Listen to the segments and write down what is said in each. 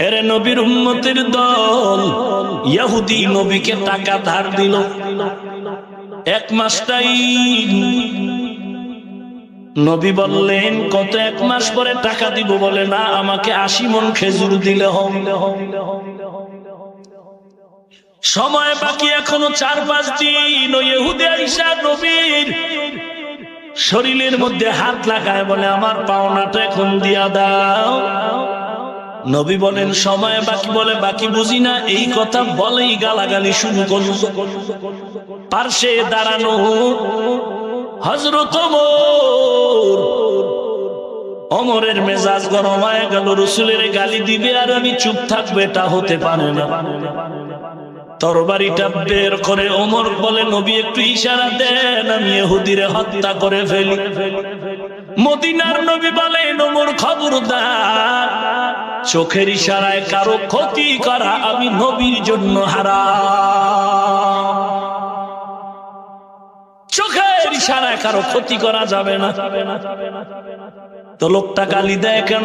এরে নবীর উম্মতের দল, ইহুদি নবীকে টাকা ধার দিল 1 মাস টাইম। নবী বললেন কত? 1 মাস পরে টাকা দিব। বলে না, আমাকে 80 মণ খেজুর দিলে হবে। সময় বাকি এখনো 4-5 দিন। ওই ইহুদি আইসা নবীর শরীরের মধ্যে হাত লাগায় বলে, আমার পাওনাটা এখন দিয়া দাও। নবী বলেন সময় বাকি। বলে বাকি বুঝি না। এই কথা বলেই গালাগালি শুরু করল। পার্শ্বে দাঁড়ানো হযরত ওমরের মেজাজ গরম হয়ে গেল। রাসূলের গালি দিবে আর আমি চুপ থাকবো, এটা হতে পারে না। তরবারিটা বের করে ওমর বলে, নবী একটু ইশারা দেন, আমি ইহুদিরে হত্যা করে ফেলি। মদিনার নবী বলেন, ওমর খবরদার, চোখের ইশারায় কারো ক্ষতি করা আমি নবীর জন্য হারাম। চোখের ইশারায় কারো ক্ষতি করা যাবে না। তো লোকটা গালি দেয় কেন?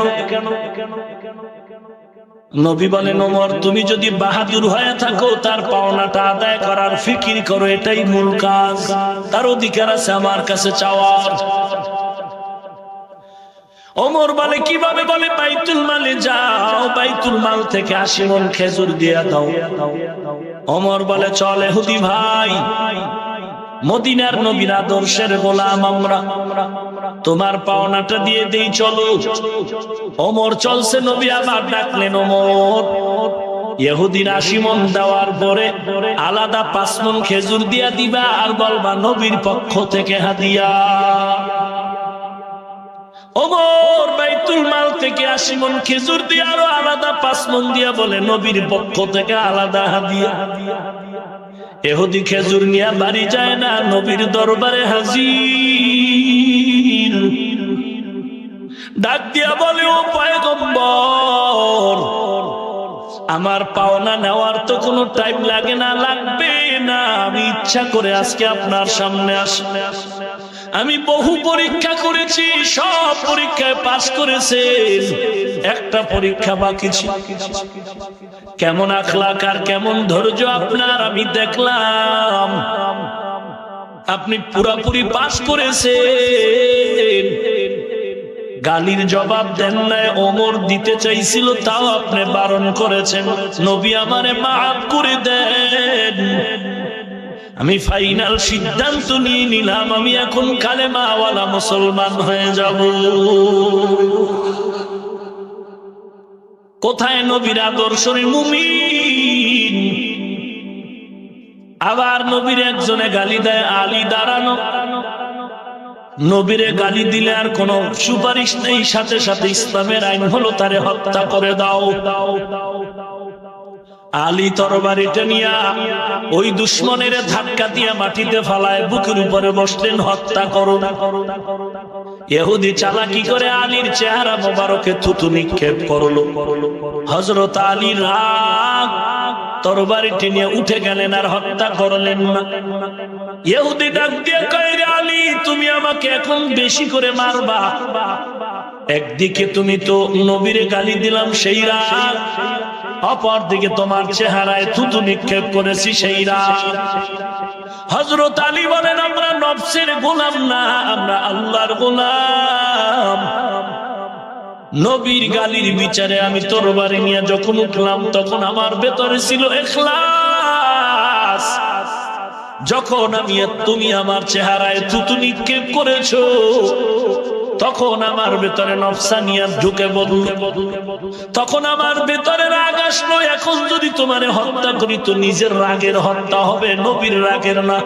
নবী বলেন, ওমর তুমি যদি বাহাদুর হয়ে থাকো, তার পাওনাটা আদায় করার ফিকির করো, এটাই মূল কাজ। তার অধিকার আছে আমার কাছে চাওয়ার। ওমর বলে কিভাবে? বলে বাইতুল মালে যাও, বাইতুল মাল থেকে 80 মণ খেজুর দিয়ে দাও। ওমর বলে চল ইহুদি ভাই, মদিনার নবীর আদর্শের গোলাম আমরা, তোমার পাওনাটা দিয়ে দেই, চলো। ওমর চলছে। নবী আবার ডাকলেন, ওমর ইহুদির 80 মণ দেওয়ার পরে আলাদা 5 মণ খেজুর দিয়া দিবা আর বলবা নবীর পক্ষ থেকে হাদিয়া। ওমর বাইতুল মাল থেকে 80 মণ খেজুর দিয়ে আরো আলাদা 5 মণ দিয়া বলে নবীর পক্ষ থেকে আলাদা হাদিয়া। ইহুদি খেজুর নিয়ে বাড়ি যায় না, নবীর দরবারে হাজির। ডাক দিয়া বলে, ও পয়গম্বর, আমার পাওনা নেওয়ার তো কোনো টাইম লাগে না, লাগবে না। আমি ইচ্ছা করে আজকে আপনার সামনে আসলে, আমি বহু পরীক্ষা করেছি, সব পরীক্ষায় পাস করেছেন, একটা পরীক্ষা বাকি ছিল। কেমন আখলাক আর কেমন ধৈর্য আপনার আমি দেখলাম। আপনি পুরাপুরি পাস করেছেন, গালির জবাব দেন নাই। ওমর দিতে চাইছিল, তাও আপনি বারণ করেছেন। নবী আমারে মাফ করে দেন। আমি ফাইনাল সিদ্ধান্ত নিয়ে নিলাম, আমি এখন কালেমাওয়ালা মুসলমান হয়ে যাব। কোথায় নবীর আদর্শের মুমিন? আবার নবীর একজনে গালি দেয়, আলী দাঁড়ানো। নবীরে গালি দিলে আর কোন সুপারিশ নেই, সাথে সাথে ইসলামের আইন হলো তারে হত্যা করে দাও। আলী তরবারিটা নিয়া ওই দুশ্মনের ধাক্কা দিয়া মাটিতে ফালায়, বুকের উপরে বসলেন, হত্যা করো। ইহুদি চালাকি করে আলীর চেহারা মোবারকে থুতু নিক্ষেপ করলো। হযরত আলী রাগ, তরবারিটি নিয়ে উঠে গেলেন আর হত্যা করলেন না। ইহুদি ডাক দিয়ে কয়, আলী তুমি আমাকে এখন বেশি করে মারবা। একদিকে তুমি তো নবীরে গালি দিলাম সেই রাগ, অপর দিকে তোমার চেহারায় থুতু নিক্ষেপ করেছি সেই রাগ। হযরত আলী বলেন, আমরা নফসের গোলাম না, আমরা আল্লাহর গোলাম। নবীর গালির বিচারে আমি তরবারি নিয়ে যখন উঠলাম, তখন আমার ভেতরে ছিল ইখলাস। যখন তুমি আমার চেহারায় থুতু নিক্ষেপ করেছো, তখন আমার ভেতরে নফসানিয়াত ঢুকে বলল, তখন আমার ভেতরে রাগ আসলো। এখন যদি তোমারে হত্যা করি তো নিজের রাগের হত্যা হবে, নবীর রাগের না।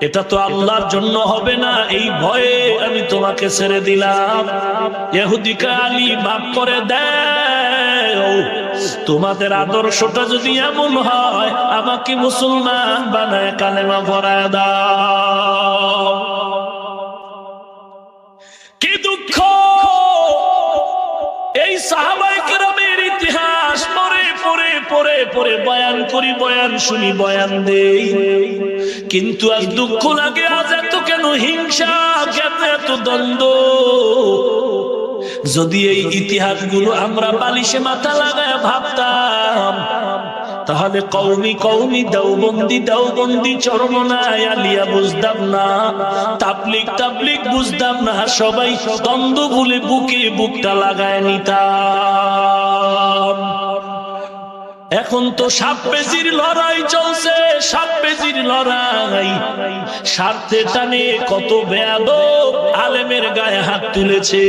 এটা তো আল্লাহর জন্য হবে না, এই ভয়ে আমি তোমাকে ছেড়ে দিলাম। ইহুদিকে আলী মাফ করে দাও। তোমাদের আদর্শটা যদি এমন হয়, আমাকে মুসলমান বানায় কালেমা পড়ায় দাও। কি দুঃখ! এই সাহাবায়ে কেরামের ইতিহাস পড়ে পড়ে পড়ে পড়ে বয়ান করি, বয়ান শুনি, বয়ান দেই, কিন্তু আজ দুঃখ লাগে। আজ এত কেন হিংসা, কেন এত দ্বন্দ্ব? যদি এই ইতিহাসগুলো আমরা বালিশে মাথা লাগায় ভাবতাম, তাহলে কওমি কওমি, দেওবন্দি চরমনায় আলিয়া বুঝতাম না, তাবলিগ বুঝতাম না, সবাই দ্বন্দ্ব ভুলে বুকে বুকটা লাগায় নিতাম। এখন তো সাপ পেজির লড়াই চলছে, সাপ পেজির লড়াই, স্বার্থে টানে কত বেয়াদব আলেমের গায়ে হাত তুলেছে।